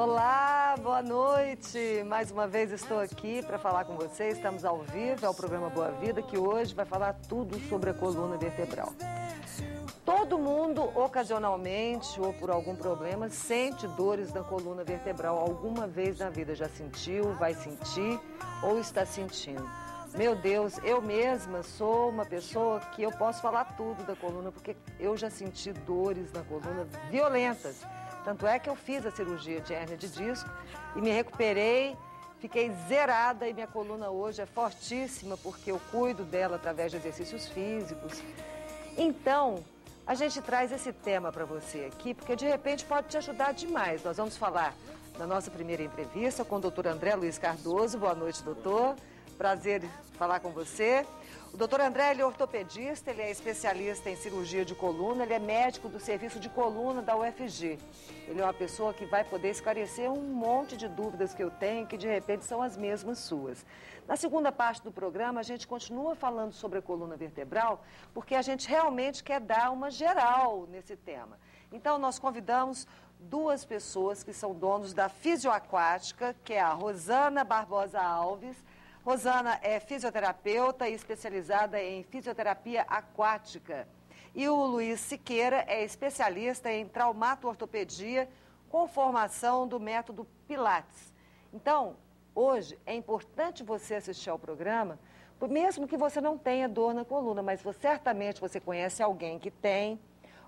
Olá, boa noite. Mais uma vez estou aqui para falar com vocês. Estamos ao vivo, é o programa Boa Vida, que hoje vai falar tudo sobre a coluna vertebral. Todo mundo, ocasionalmente ou por algum problema, sente dores na coluna vertebral. Alguma vez na vida já sentiu, vai sentir ou está sentindo. Meu Deus, eu mesma sou uma pessoa que eu posso falar tudo da coluna, porque eu já senti dores na coluna violentas. Tanto é que eu fiz a cirurgia de hérnia de disco e me recuperei, fiquei zerada e minha coluna hoje é fortíssima porque eu cuido dela através de exercícios físicos. Então, a gente traz esse tema para você aqui, porque de repente pode te ajudar demais. Nós vamos falar na nossa primeira entrevista com o doutor André Luiz Cardoso. Boa noite, doutor. Prazer em falar com você. O doutor André, ele é ortopedista, ele é especialista em cirurgia de coluna, ele é médico do serviço de coluna da UFG. Ele é uma pessoa que vai poder esclarecer um monte de dúvidas que eu tenho, que de repente são as mesmas suas. Na segunda parte do programa, a gente continua falando sobre a coluna vertebral, porque a gente realmente quer dar uma geral nesse tema. Então, nós convidamos duas pessoas que são donos da Fisioaquática, que é a Rosana Barbosa Alves. Rosana é fisioterapeuta e especializada em fisioterapia aquática. E o Luiz Siqueira é especialista em traumato-ortopedia com formação do método Pilates. Então, hoje é importante você assistir ao programa, mesmo que você não tenha dor na coluna, mas certamente você conhece alguém que tem,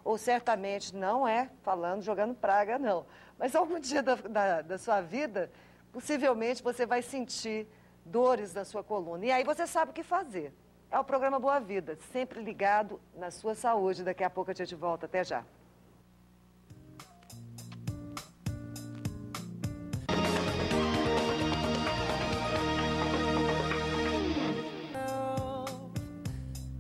ou certamente não é falando, jogando praga, não. Mas algum dia da sua vida, possivelmente você vai sentir dores na sua coluna. E aí você sabe o que fazer. É o programa Boa Vida, sempre ligado na sua saúde. Daqui a pouco a gente volta. Até já.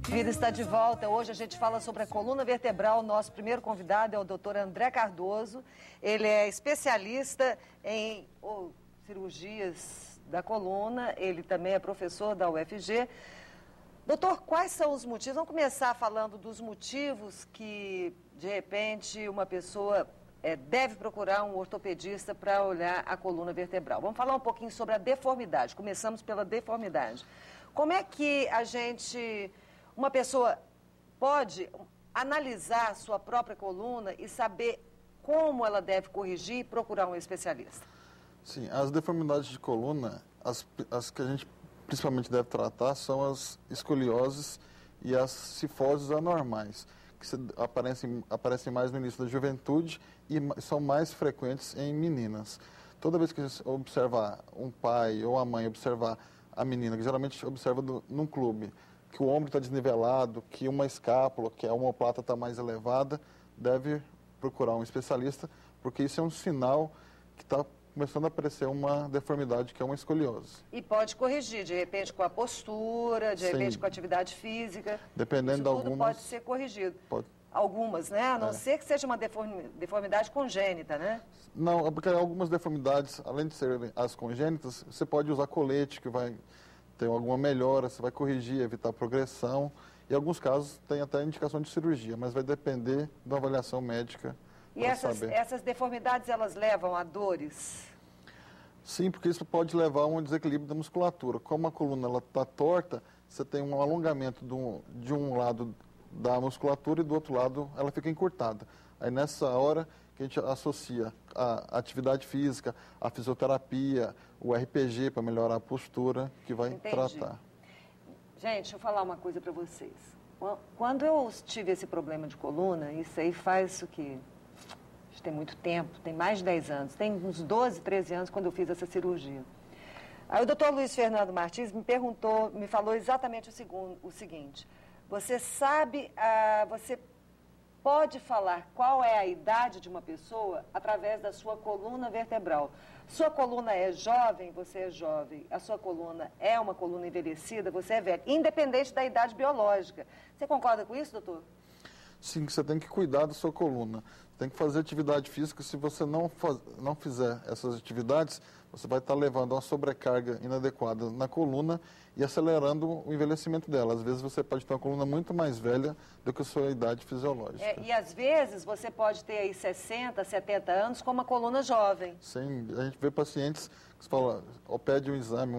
A Vida está de volta. Hoje a gente fala sobre a coluna vertebral. Nosso primeiro convidado é o doutor André Cardoso. Ele é especialista em cirurgias da coluna, ele também é professor da UFG. Doutor, quais são os motivos? Vamos começar falando dos motivos que, de repente, uma pessoa deve procurar um ortopedista para olhar a coluna vertebral. Vamos falar um pouquinho sobre a deformidade. Começamos pela deformidade. Como é que uma pessoa pode analisar a sua própria coluna e saber como ela deve corrigir e procurar um especialista? Sim, as deformidades de coluna, as que a gente principalmente deve tratar são as escolioses e as cifoses anormais, que aparecem mais no início da juventude e são mais frequentes em meninas. Toda vez que você observar um pai ou a mãe observar a menina, que geralmente observa num clube, que o ombro está desnivelado, que uma escápula, que a omoplata está mais elevada, deve procurar um especialista, porque isso é um sinal que está começando a aparecer uma deformidade, que é uma escoliose. E pode corrigir, de repente, com a postura, de repente, com a atividade física. Dependendo de algumas... tudo pode ser corrigido. Algumas, né? A não ser que seja uma deformidade congênita, né? Não, porque algumas deformidades, além de serem as congênitas, você pode usar colete, que vai ter alguma melhora, você vai corrigir, evitar progressão. Em alguns casos, tem até indicação de cirurgia, mas vai depender da avaliação médica. E essas deformidades, elas levam a dores? Sim, porque isso pode levar a um desequilíbrio da musculatura. Como a coluna está torta, você tem um alongamento de um lado da musculatura e do outro lado ela fica encurtada. Aí nessa hora que a gente associa a atividade física, a fisioterapia, o RPG para melhorar a postura, que vai tratar. Gente, deixa eu falar uma coisa para vocês. Quando eu tive esse problema de coluna, isso aí faz o quê? Tem muito tempo, tem mais de 10 anos, tem uns 12, 13 anos quando eu fiz essa cirurgia. Aí o doutor Luiz Fernando Martins me falou exatamente o seguinte: você pode falar qual é a idade de uma pessoa através da sua coluna vertebral. Sua coluna é jovem, você é jovem. A sua coluna é uma coluna envelhecida, você é velho, independente da idade biológica. Você concorda com isso, doutor? Sim, você tem que cuidar da sua coluna. Tem que fazer atividade física. Se você não fizer essas atividades, você vai estar levando uma sobrecarga inadequada na coluna e acelerando o envelhecimento dela. Às vezes você pode ter uma coluna muito mais velha do que a sua idade fisiológica. E às vezes você pode ter aí 60, 70 anos com uma coluna jovem. Sim, a gente vê pacientes que falam, ou pede um exame,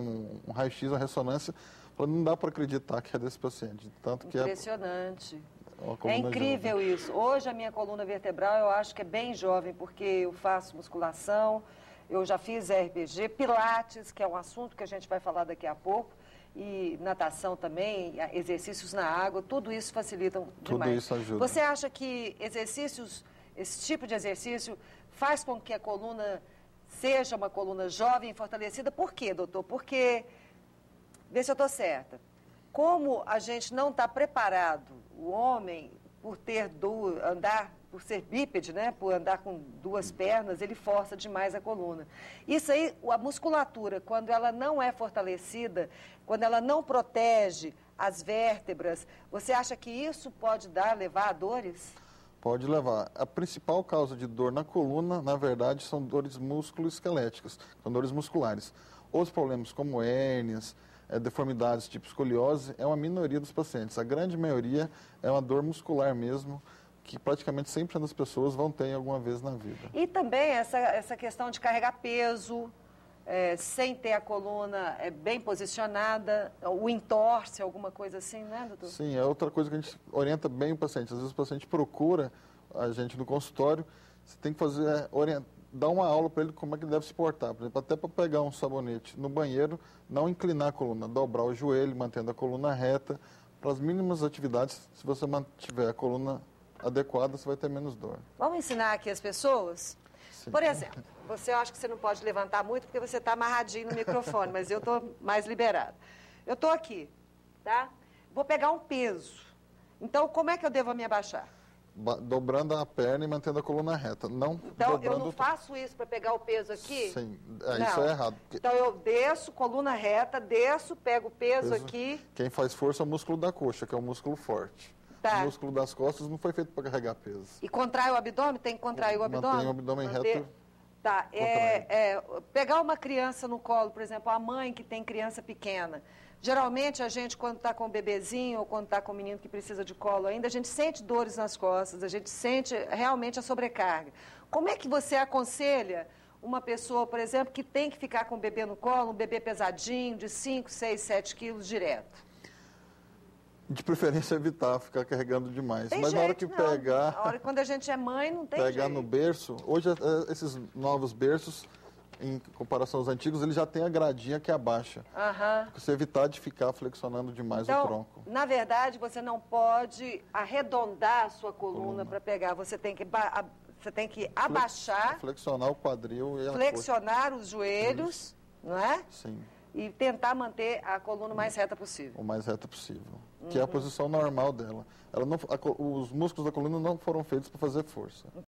um raio-x, uma ressonância, falando, não dá para acreditar que é desse paciente. Tanto que impressionante. É incrível jovem. Isso. Hoje a minha coluna vertebral eu acho que é bem jovem, porque eu faço musculação, eu já fiz RPG, pilates, que é um assunto que a gente vai falar daqui a pouco, e natação também, exercícios na água, tudo isso facilita demais. Tudo isso ajuda. Você acha que exercícios, esse tipo de exercício faz com que a coluna seja uma coluna jovem e fortalecida? Por quê, doutor? Porque, vê se eu estou certa, como a gente não está preparado, o homem, por por ser bípede, né, por andar com duas pernas, ele força demais a coluna. Isso aí, a musculatura, quando ela não é fortalecida, quando ela não protege as vértebras, você acha que isso pode levar a dores? Pode levar. A principal causa de dor na coluna, na verdade, são dores musculoesqueléticas, são dores musculares. Os problemas como hérnias, deformidades tipo escoliose, é uma minoria dos pacientes. A grande maioria é uma dor muscular mesmo, que praticamente 100% das pessoas vão ter alguma vez na vida. E também essa questão de carregar peso, sem ter a coluna bem posicionada, o entorse, alguma coisa assim, né, doutor? Sim, é outra coisa que a gente orienta bem o paciente. Às vezes o paciente procura a gente no consultório, você tem que fazer, dar uma aula para ele como é que ele deve se portar. Por exemplo, até para pegar um sabonete no banheiro, não inclinar a coluna, dobrar o joelho, mantendo a coluna reta. Para as mínimas atividades, se você mantiver a coluna adequada, você vai ter menos dor. Vamos ensinar aqui as pessoas? Sim. Por exemplo, você acha que você não pode levantar muito porque você está amarradinho no microfone, mas eu estou mais liberada. Eu estou aqui, tá? Vou pegar um peso. Então, como é que eu devo me abaixar? Dobrando a perna e mantendo a coluna reta. Não então, eu não faço isso para pegar o peso aqui? Sim, isso é errado. Então, eu desço, coluna reta, pego o peso aqui. Quem faz força é o músculo da coxa, que é o músculo forte. Tá. O músculo das costas não foi feito para carregar peso. E contrai o abdômen? Tem que contrair o abdômen? Mantém o abdômen reto. Tá. Pegar uma criança no colo, por exemplo, a mãe que tem criança pequena. Geralmente, a gente, quando está com um bebezinho ou quando está com um menino que precisa de colo ainda, a gente sente dores nas costas, a gente sente realmente a sobrecarga. Como é que você aconselha uma pessoa, por exemplo, que tem que ficar com o bebê no colo, um bebê pesadinho, de 5, 6, 7 quilos direto? De preferência, evitar ficar carregando demais. Tem Mas jeito, na hora que não. pegar... Na hora, quando a gente é mãe, não tem pegar jeito. no berço... Hoje, esses novos berços, em comparação aos antigos, ele já tem a gradinha que abaixa. Uhum. Você evitar de ficar flexionando demais o tronco. Na verdade, você não pode arredondar a sua coluna para pegar. Você tem que abaixar... Flexionar o quadril e a flexionar os joelhos, não é? Sim. E tentar manter a coluna o mais reta possível. O mais reta possível. Que é a posição normal dela. Os músculos da coluna não foram feitos para fazer força.